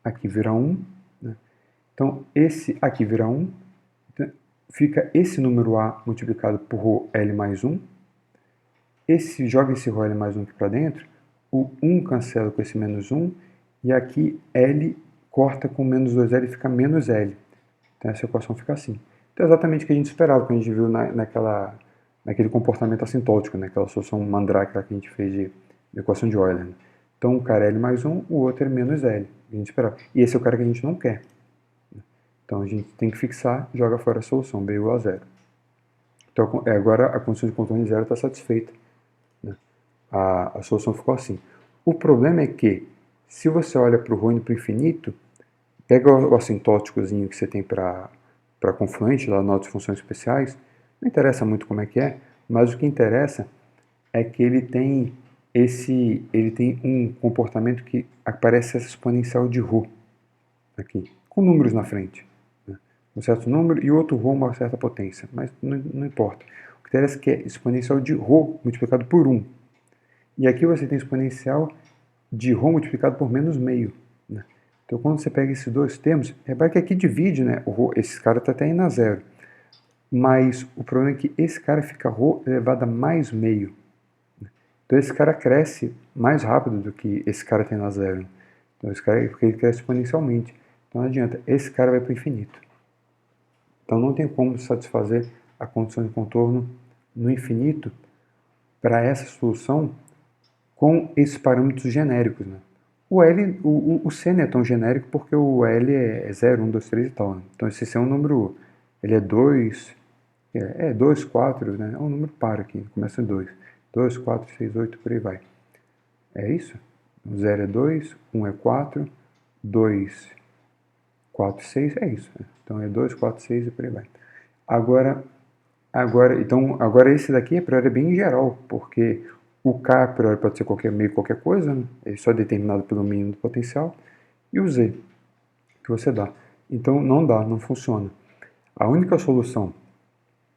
aqui vira 1. Né? Então, esse aqui vira 1. Então, fica esse número A multiplicado por ρ L mais 1. Joga esse ρ L mais 1 aqui para dentro. O 1 cancela com esse menos 1. E aqui L corta com menos 2L e fica menos L. Então, essa equação fica assim. Então, é exatamente o que a gente esperava, que a gente viu naquele comportamento assintótico, né? Aquela solução mandrake que a gente fez de equação de Euler. Né? Então, um cara é L mais 1, o outro é menos L, que a gente esperava. E esse é o cara que a gente não quer. Então, a gente tem que fixar, joga fora a solução, B igual a zero. Então, agora a condição de contorno de zero está satisfeita. Né? A solução ficou assim. O problema é que, se você olha para o ρ indo para o infinito, pega o assintóticozinho que você tem para confluente, lá notas funções especiais, não interessa muito como é que é, mas o que interessa é que ele tem um comportamento que aparece essa exponencial de ρ aqui, com números na frente. Né? Um certo número e outro ρ uma certa potência, mas não importa. O que interessa é que é exponencial de ρ multiplicado por 1. E aqui você tem exponencial de ρ multiplicado por menos meio. Né? Então, quando você pega esses dois termos, repara que aqui divide, né? Esse cara está até indo a zero. Mas o problema é que esse cara fica ρ elevado a mais meio. Então, esse cara cresce mais rápido do que esse cara tem na zero. Então, esse cara, porque ele cresce exponencialmente. Então, não adianta. Esse cara vai para o infinito. Então, não tem como satisfazer a condição de contorno no infinito para essa solução com esses parâmetros genéricos, né? O C não é tão genérico porque o L é 0, 1, 2, 3 e tal. Né? Então esse C é um número, ele é 2, 2, 4, né? É um número par aqui, começa em 2. 2, 4, 6, 8, por aí vai. É isso? 0 é 2, 1 é 4, 2, 4, 6, é isso. Né? Então é 2, 4, 6 e por aí vai. Agora esse daqui a priori é bem geral, porque o K a priori pode ser qualquer coisa, né? Ele só é determinado pelo mínimo do potencial, e o Z que você dá. Então não funciona. A única solução,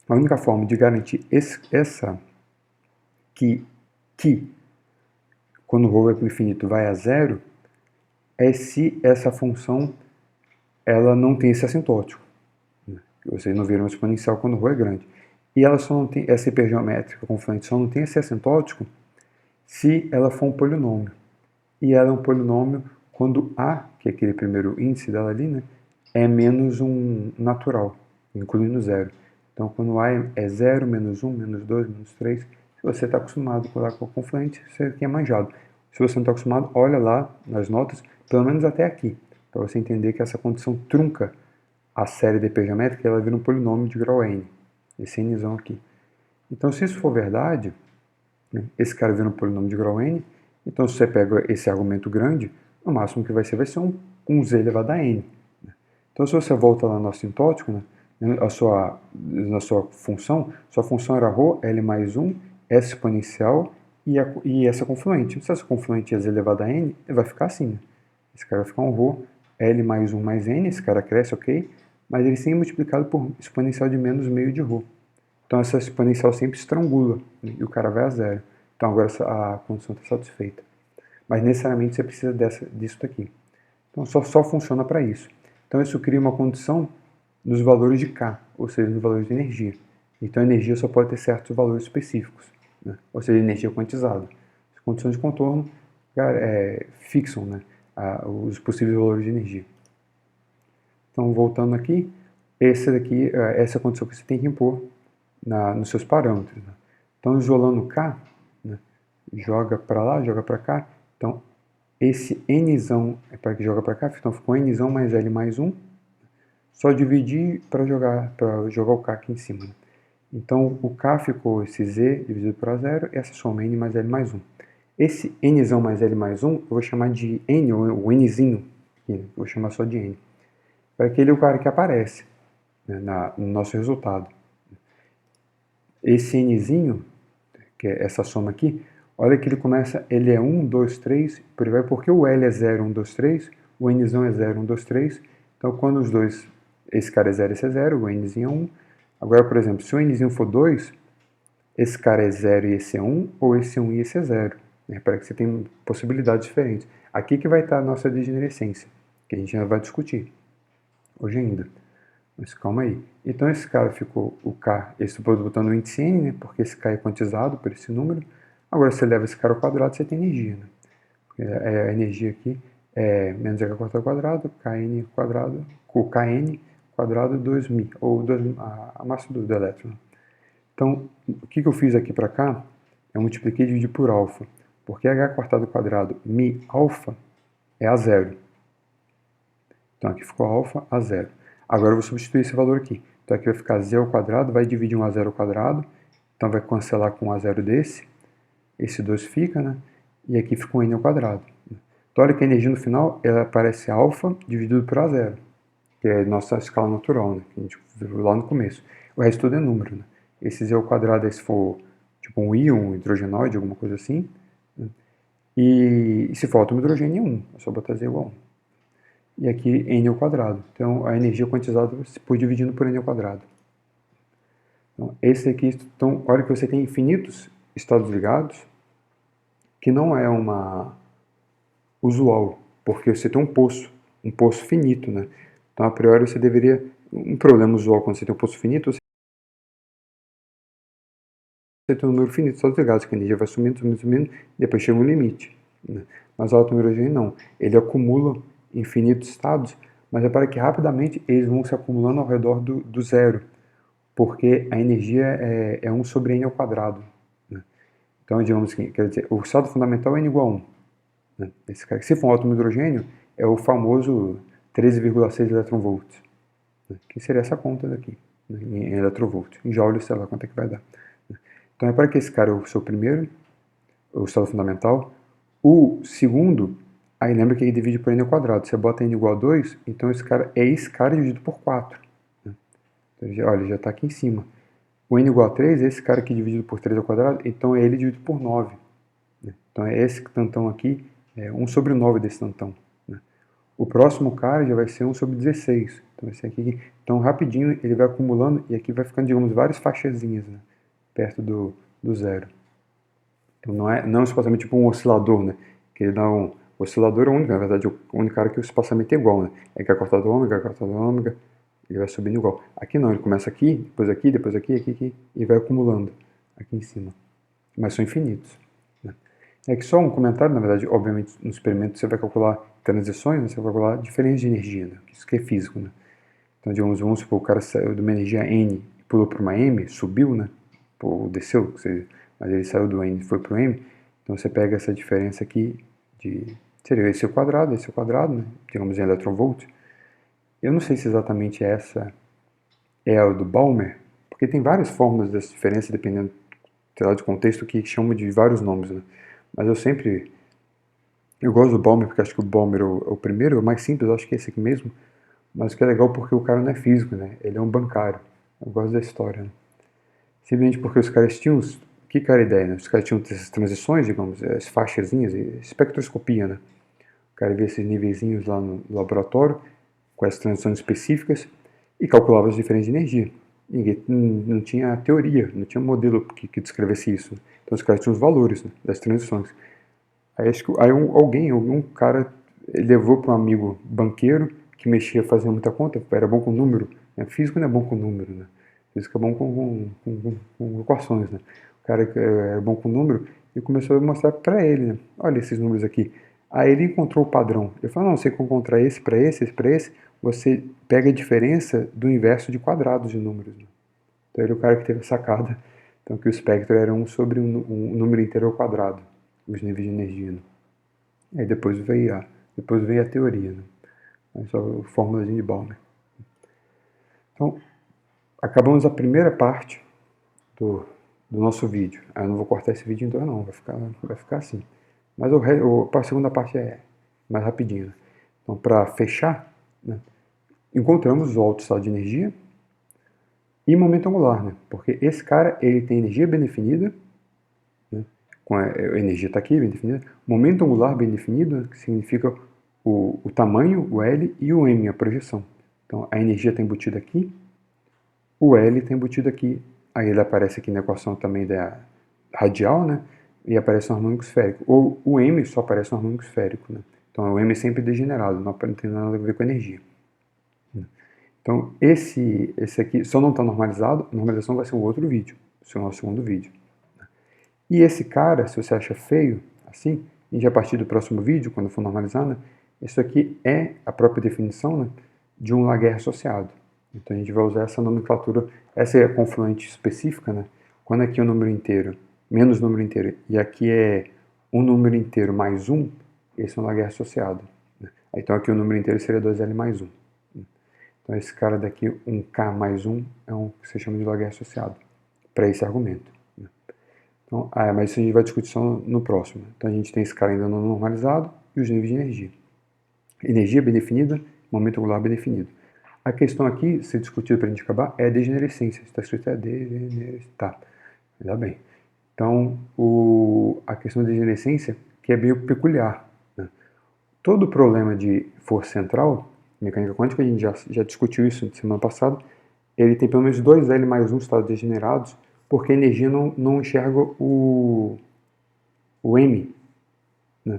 a única forma de garantir que quando o ρ vai para o infinito vai a zero, é se essa função ela não tem esse assintótico. Né? Vocês não viram exponencial quando o ρ é grande. E ela só não tem, essa hipergeométrica confluente só não tem esse assintótico se ela for um polinômio. E ela é um polinômio quando A, que é aquele primeiro índice dela ali, né, é menos um natural, incluindo zero. Então, quando A é 0, menos 1, menos 2, menos 3, se você está acostumado com a confluente, você tem manjado. Se você não está acostumado, olha lá nas notas, pelo menos até aqui, para você entender que essa condição trunca a série de hipergeométrica e ela vira um polinômio de grau n. Esse nzão aqui. Então, se isso for verdade, né? Esse cara vira um polinômio de grau n. Então, se você pega esse argumento grande, o máximo que vai ser um z elevado a n. Né? Então, se você volta lá no assintótico, né, na sua função era ρ, L mais 1, essa exponencial e essa confluente. Se essa confluente é z elevado a n, vai ficar assim. Né? Esse cara vai ficar um ρ, L mais 1 mais n, esse cara cresce, ok? Mas ele sempre é multiplicado por exponencial de menos meio de ρ. Então essa exponencial sempre estrangula, né? E o cara vai a zero. Então agora a condição está satisfeita. Mas necessariamente você precisa disso daqui. Então só funciona para isso. Então isso cria uma condição nos valores de K, ou seja, nos valores de energia. Então a energia só pode ter certos valores específicos, né? Ou seja, energia quantizada. As condições de contorno fixam, né, os possíveis valores de energia. Então voltando aqui, essa é a condição que você tem que impor nos seus parâmetros. Né? Então isolando K, né, joga para lá, joga para cá. Então esse nzão é para que joga para cá, então ficou nzão mais L mais 1. Só dividir para jogar o K aqui em cima. Né? Então o K ficou esse Z dividido por A0, e essa soma N mais L mais 1. Esse Nzão mais L mais 1 eu vou chamar de N, ou o Nzinho, eu vou chamar só de N. Para aquele é o cara que aparece, né, no nosso resultado. Esse Nzinho, que é essa soma aqui, olha que ele começa, ele é 1, 2, 3, por aí vai, porque o L é 0, 1, 2, 3, o Nzão é 0, 1, 2, 3, então quando os dois, esse cara é 0, esse é 0, o Nzinho é 1. Agora, por exemplo, se o Nzinho for 2, esse cara é 0 e esse é 1, ou esse é 1 e esse é 0. Né? Para que você tenha possibilidades diferentes. Aqui que vai estar a nossa degenerescência, que a gente ainda vai discutir hoje ainda. Mas calma aí. Então esse cara ficou o K, esse estou botando o índice N, né? Porque esse K é quantizado por esse número. Agora você leva esse cara ao quadrado, você tem energia. Né? Porque a energia aqui é menos h ao quadrado, kn quadrado, o kn quadrado 2μ, ou a massa do elétron. Então, o que eu fiz aqui para cá? Eu multipliquei e dividi por alfa. Porque h quartado quadrado mi alfa é a zero. Então aqui ficou alfa a zero. Agora eu vou substituir esse valor aqui. Então aqui vai ficar z ao quadrado, vai dividir um a zero ao quadrado. Então vai cancelar com um a zero desse. Esse 2 fica, né? E aqui fica um n ao quadrado. Então olha que a energia no final, ela aparece alfa dividido por a zero. Que é a nossa escala natural, né? Que a gente viu lá no começo. O resto tudo é número, né? Esse z ao quadrado, se for tipo um íon, um hidrogenoide, alguma coisa assim. Né? E se for átomo hidrogênio é 1. É só botar z igual a 1. E aqui n ao quadrado. Então a energia quantizada por dividindo por n ao quadrado. Então esse aqui, então olha que você tem infinitos estados ligados, que não é uma usual, porque você tem um poço finito, né? Então a priori você deveria, um problema usual quando você tem um poço finito, você tem um número finito de estados ligados, que a energia vai sumindo, depois chega um limite. Né? Mas o átomo hidrogênio não, ele acumula infinitos estados, mas repara que rapidamente eles vão se acumulando ao redor do zero, porque a energia é 1 sobre n ao quadrado. Né? Então, digamos que, quer dizer, o estado fundamental é n igual a 1. Né? Esse cara, se for um átomo hidrogênio, é o famoso 13,6 eletronvolts, né? Que seria essa conta daqui, né? Em eletronvolts. Em joules, sei lá quanto é que vai dar. Né? Então, repara que esse cara é o seu primeiro, o estado fundamental. O segundo, aí lembra que ele divide por n ao quadrado. Você bota n igual a 2, então esse cara dividido por 4. Né? Então, olha, já está aqui em cima. O n igual a 3 é esse cara aqui dividido por 3 ao quadrado, então é ele dividido por 9. Né? Então é esse tantão aqui, é 1 sobre 9 desse tantão. Né? O próximo cara já vai ser 1 sobre 16. Então vai ser aqui. Então rapidinho ele vai acumulando e aqui vai ficando, digamos, várias faixazinhas, né? Perto do zero. Então não é supostamente tipo um oscilador, né? Que ele dá um... O oscilador é o único, na verdade, o único cara que o espaçamento é igual, né? É H cortado ômega, H cortado ômega, ele vai subindo igual. Aqui não, ele começa aqui, depois aqui, e vai acumulando aqui em cima. Mas são infinitos. Né? É que só um comentário, na verdade, obviamente, no experimento você vai calcular transições, né? Você vai calcular diferença de energia, né? Isso que é físico, né? Então, digamos, vamos supor, o cara saiu de uma energia N e pulou para uma M, subiu, né? Ou desceu, mas ele saiu do N e foi para o M, então você pega essa diferença aqui seria esse ao quadrado, né? Digamos em eletronvolt. Eu não sei se exatamente essa é a do Balmer, porque tem várias fórmulas dessa diferença dependendo sei lá, de contexto que chamam de vários nomes, né? Mas eu gosto do Balmer porque acho que o Balmer é o primeiro, é o mais simples, eu acho que é esse aqui mesmo. Mas o que é legal porque o cara não é físico, né? Ele é um bancário. Eu gosto da história, né? Simplesmente porque os caras tinham... O que era a ideia, né? Os caras tinham essas transições, digamos, as faixazinhas, espectroscopia, né? O cara via esses niveizinhos lá no laboratório, com as transições específicas, e calculava as diferenças de energia. Ninguém não tinha teoria, não tinha modelo que descrevesse isso. Então os caras tinham os valores, né, das transições. Aí acho que algum cara levou para um amigo banqueiro que mexia, fazia muita conta, era bom com número. Né? Físico não é bom com número, né? Físico é bom com equações, né? O cara que era bom com número e começou a mostrar para ele, né? Olha esses números aqui. Aí ele encontrou o padrão. Ele falou, não, você encontrar esse para esse, você pega a diferença do inverso de quadrados de números. Né? Então ele é o cara que teve a sacada. Então que o espectro era 1 sobre um número inteiro ao quadrado, os níveis de energia. Né? Aí depois veio a teoria, né? Aí só a fórmula de Balmer. Então, acabamos a primeira parte do nosso vídeo. Eu não vou cortar esse vídeo em dois não, vai ficar assim. Mas a segunda parte é mais rapidinho. Né? Então, para fechar, né, encontramos o alto estado de energia e momento angular, né? Porque esse cara ele tem energia bem definida, né? Com a energia está aqui bem definida, momento angular bem definido, né? Que significa o tamanho, o L e o M, a projeção. Então a energia está embutida aqui, o L está embutido aqui, aí ele aparece aqui na equação também da radial, né? E aparece no harmônico esférico. Ou o M só aparece no harmônico esférico, né? Então o M é sempre degenerado, não tem nada a ver com energia. Então, esse aqui só não está normalizado, a normalização vai ser um outro vídeo, esse é o nosso segundo vídeo. E esse cara, se você acha feio, assim, a gente a partir do próximo vídeo, quando for normalizar, né, isso aqui é a própria definição, né, de um Laguerre associado. Então a gente vai usar essa nomenclatura, essa é a confluente específica, né, quando aqui é um número inteiro, menos número inteiro, e aqui é um número inteiro mais 1, esse é um Laguerre associado. Né. Então aqui o número inteiro seria 2L mais 1. Então esse cara daqui, 1K mais 1, é um que se chama de Laguerre associado, para esse argumento. Né. Então, mas isso a gente vai discutir só no próximo. Então a gente tem esse cara ainda não normalizado e os níveis de energia. Energia bem definida, momento angular bem definido. A questão aqui, ser discutida para a gente acabar, é a degenerescência. Está escrito degenerescência. Tá, ainda bem. Então, a questão da degenerescência, que é meio peculiar. Né? Todo problema de força central, mecânica quântica, a gente já discutiu isso semana passada, ele tem pelo menos 2L mais 1 estados degenerados, porque a energia não enxerga o M. Né?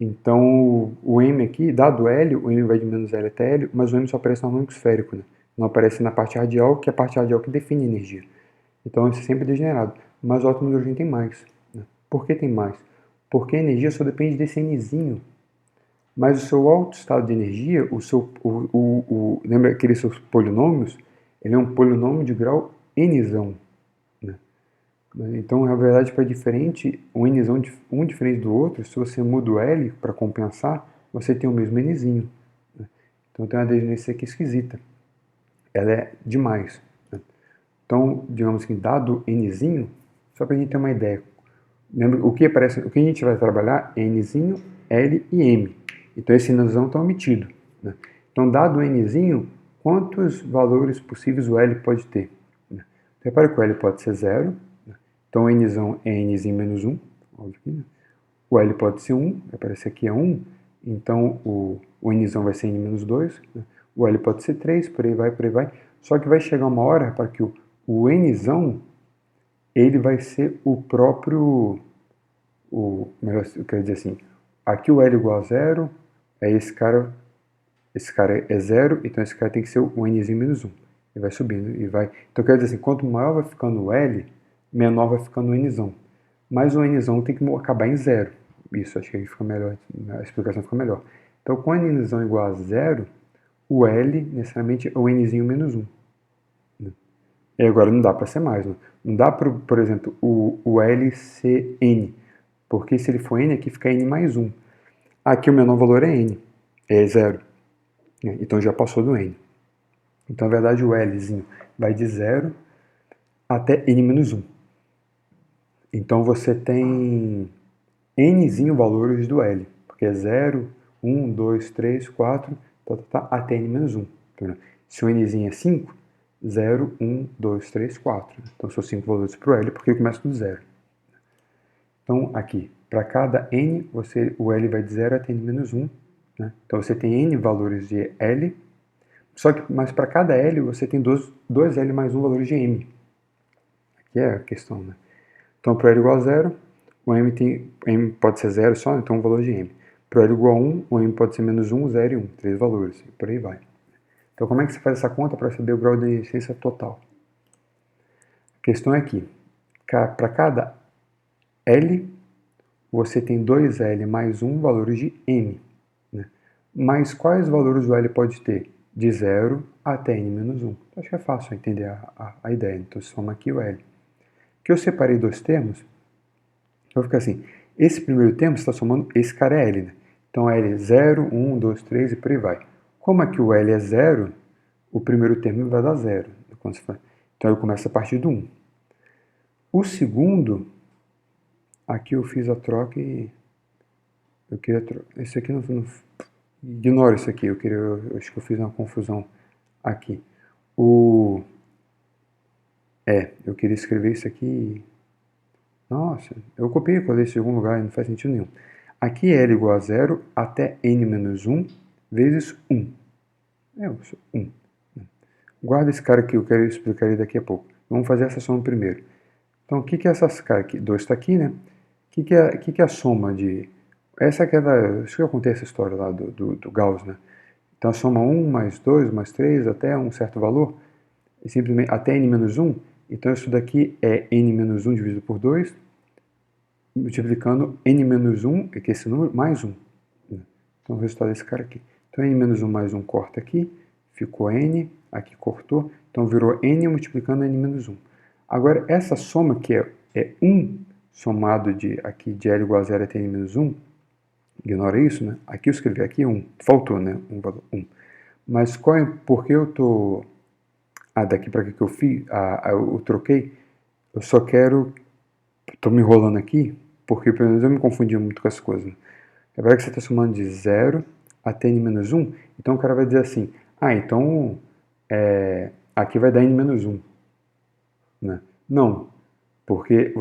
Então, o M aqui, dado L, o M vai de menos L até L, mas o M só aparece no harmônico esférico. Né? Não aparece na parte radial, que é a parte radial que define a energia. Então, isso é sempre degenerado. Mas o átomo de hidrogênio tem mais. Né? Por que tem mais? Porque a energia só depende desse Nzinho. Mas o seu alto estado de energia, lembra aqueles seus polinômios? Ele é um polinômio de grau Nzão. Né? Então, na verdade, para diferente, um Nzão um diferente do outro, se você muda o L para compensar, você tem o mesmo Nzinho. Né? Então tem uma degenerência aqui esquisita. Ela é demais. Né? Então, digamos que dado Nzinho, só para a gente ter uma ideia, lembra, o que a gente vai trabalhar é Nzinho, L e M. Então esse Nzão está omitido. Né? Então, dado o Nzinho, quantos valores possíveis o L pode ter? Né? Repare que o L pode ser 0. Né? Então o Nzão é Nzinho menos 1. Óbvio que, né? O L pode ser 1, vai aparecer aqui é 1. Então o Nzão vai ser N menos 2. Né? O L pode ser 3, por aí vai, por aí vai. Só que vai chegar uma hora para que o Nzão ele vai ser o próprio, melhor, eu quero dizer assim, aqui o L igual a 0, é esse cara é 0, então esse cara tem que ser o Nzinho menos 1. Ele vai subindo e vai. Então quer dizer assim, quanto maior vai ficando o L, menor vai ficando o Nzão. Mas o Nzão tem que acabar em 0. Isso, acho que aí fica melhor, a explicação fica melhor. Então com Nzão igual a 0, o L necessariamente é o Nzinho menos 1. E agora não dá para ser mais. Né? Não dá para, por exemplo, o L ser N. Porque se ele for N, aqui fica N mais 1. Aqui o menor valor é N. É 0. Então já passou do N. Então, na verdade, o Lzinho vai de 0 até N menos 1. Então você tem nzinho valores do L, porque é 0, 1, 2, 3, 4, até n menos 1. Se o nzinho é 5, 0, 1, 2, 3, 4. Então são 5 valores para o L, porque eu começo do 0. Então aqui, para cada n, o L vai de 0 até n menos 1. Né? Então você tem n valores de L, mas para cada L você tem 2L mais 1 valores de M. Aqui é a questão, né? Então, para L igual a 0, o M pode ser 0 só, então um valor de M. Para L igual a 1, o M pode ser menos 1, 0 e 1, 3 valores, e por aí vai. Então, como é que você faz essa conta para saber o grau de ineficiência total? A questão é que, para cada L, você tem 2L mais 1 valores de M. Né? Mas quais valores o L pode ter? De 0 até N menos 1. Acho que é fácil entender a ideia. Então, soma aqui o L. Que eu separei dois termos, vai ficar assim, esse primeiro termo está somando, esse cara é L, né? Então L é 0, 1, 2, 3 e por aí vai. Como aqui o L é 0, o primeiro termo vai dar 0. Então eu começo a partir do 1. O segundo, aqui eu fiz a troca e eu queria trocar, isso aqui não ignora isso aqui, eu acho que eu fiz uma confusão aqui. Eu queria escrever isso aqui. Nossa, eu copiei e colei esse segundo lugar e não faz sentido nenhum. Aqui é L igual a 0 até N menos 1 vezes 1. É 1. Guarda esse cara aqui, eu quero explicar ele daqui a pouco. Vamos fazer essa soma primeiro. Então, o que é essas caras aqui? 2 está aqui, né? O que é a soma de... Essa aqui é da... Acho que eu contei essa história lá do Gauss, né? Então, a soma 1 mais 2 mais 3 até um certo valor, e simplesmente até N menos 1. Então, isso daqui é N menos 1 dividido por 2, multiplicando N menos 1, que é esse número, mais 1. Então, o resultado é esse cara aqui. Então, N menos 1 mais 1 corta aqui, ficou N, aqui cortou, então virou N multiplicando N menos 1. Agora, essa soma que é 1 somado aqui de L igual a 0 até N menos 1, ignora isso, né? Aqui eu escrevi aqui 1, faltou, né? Um valor 1. Mas por que eu tô... daqui para que eu fiz, eu troquei, eu só quero, estou me enrolando aqui, porque pelo menos eu me confundi muito com as coisas. Né? Agora que você está somando de 0 até N menos 1, então o cara vai dizer assim, então aqui vai dar N menos 1. Né? Não, porque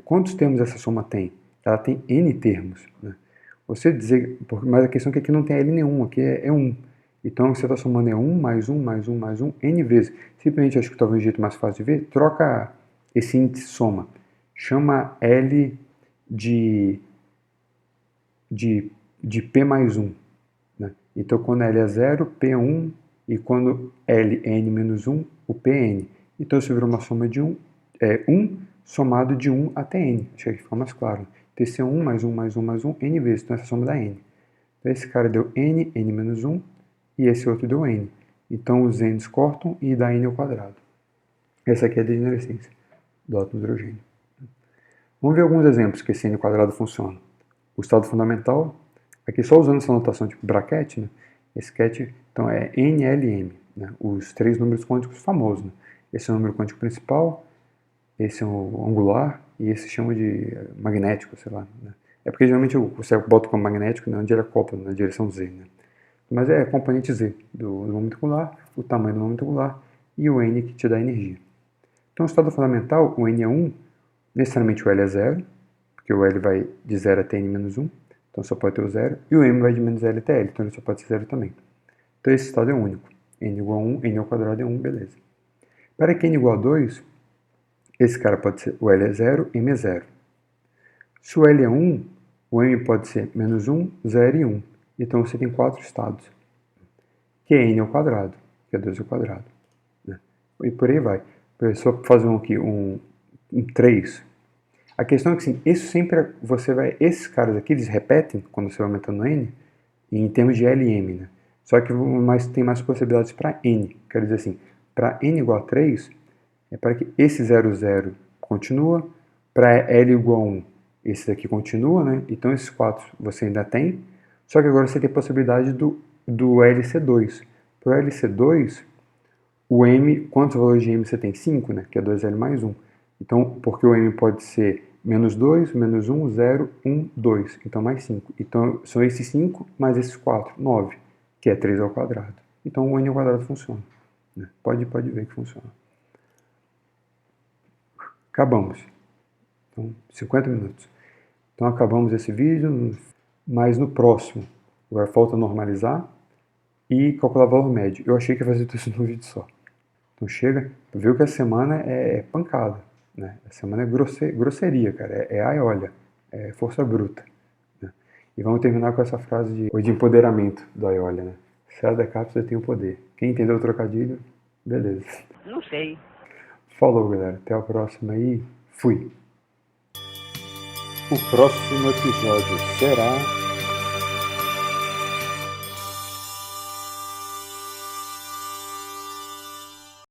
quantos termos essa soma tem? Ela tem N termos. Né? Mas a questão é que aqui não tem L nenhum, aqui é 1. Então, você está somando 1 mais 1 mais 1 mais 1, N vezes. Simplesmente, acho que talvez um jeito mais fácil de ver, troca esse índice soma. Chama L de P mais 1. Né? Então, quando L é 0, P é 1, e quando L é N menos 1, o P é N. Então, isso virou uma soma de 1 somado de 1 até N. Acho que aqui fica mais claro. Então, esse é 1 mais 1 mais 1 mais 1, N vezes. Então, essa soma dá N. Então, esse cara deu N, N menos 1, e esse outro deu N. Então, os N's cortam e dá N ao quadrado. Essa aqui é a degenerescência do átomo de hidrogênio. Vamos ver alguns exemplos que esse N quadrado funciona. O estado fundamental, aqui só usando essa notação tipo bracket, né? Esse cat, então é NLM, né? Os três números quânticos famosos. Né? Esse é o número quântico principal, esse é o angular e esse chama de magnético, sei lá. Né? É porque geralmente você bota como magnético, né, onde ele acopla, na direção Z. Né? Mas é a componente Z do momento angular, o tamanho do momento angular e o N que te dá energia. Então, o estado fundamental, o N é 1, necessariamente o L é 0, porque o L vai de 0 até N menos 1, então só pode ter o 0, e o M vai de menos L até L, então ele só pode ser 0 também. Então, esse estado é único. N igual a 1, N ao quadrado é 1, beleza. Para que N igual a 2, esse cara pode ser, o L é 0, M é 0. Se o L é 1, o M pode ser menos 1, 0 e 1. Então, você tem 4 estados, que é N ao quadrado, que é 2 ao quadrado. Né? E por aí vai. Só fazer aqui um 3. A questão é que, assim, esses caras aqui, eles repetem quando você vai aumentando N, em termos de L e M, né? Só que tem mais possibilidades para N. Quero dizer assim, para N igual a 3, é para que esse 0, 0 continua, para L igual a 1, esse daqui continua, né? Então, esses 4 você ainda tem, só que agora você tem a possibilidade do LC2. Para o LC2, o M, quantos valores de M você tem? 5, né? Que é 2L mais 1. Então, porque o M pode ser Menos 2, menos 1, 0, 1, 2. Então, mais 5. Então, são esses 5 mais esses 4, 9, que é 3 ao quadrado. Então, o n ao quadrado funciona. Né? Pode ver que funciona. Acabamos. Então, 50 minutos. Então, acabamos esse vídeo, mas no próximo, agora falta normalizar e calcular o valor médio. Eu achei que ia fazer tudo isso num vídeo só. Então, chega, viu que a semana é pancada. Né? A semana é grosseria, cara. É aiolha. É força bruta. Né? E vamos terminar com essa frase de empoderamento do aiolha. Né? Sai da cápsula tem o poder. Quem entendeu o trocadilho, beleza. Não sei. Falou, galera. Até a próxima e fui. O próximo episódio será